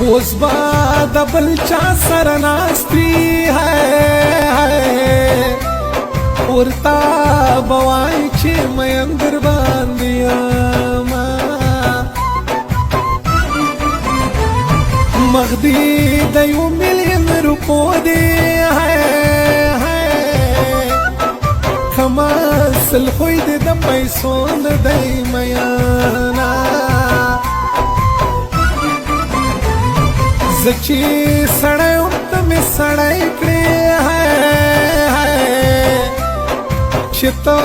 اوس با د بل چا سره ناستي ورتا بوای چې مین در باندې یما مغدي د یو ملیون روپو دی کما سل خوی د پیسو نه دی میانا زچی سړی ورته مې سړی کړې چې ته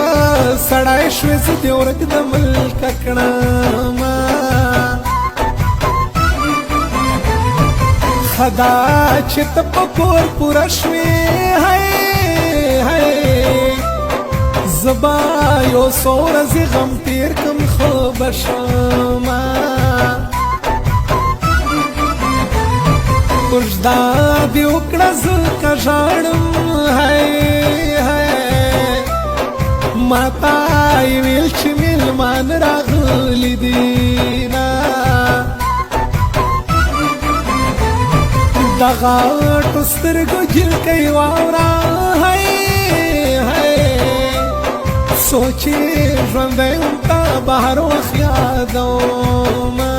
سړی شوې زه دې ورک د ملکه کړمه خدا چې ته په کور پوره شوې زبا یو څو ورځې غم تېر کم خو به شمه کوژدا دې وکړه زه که ژاړم ماته یې ویل چې میلمان راغلي دي نه د غاټو سترګو جلکۍ واوره سوچې ژوندی یم تا بهر وخت یادومه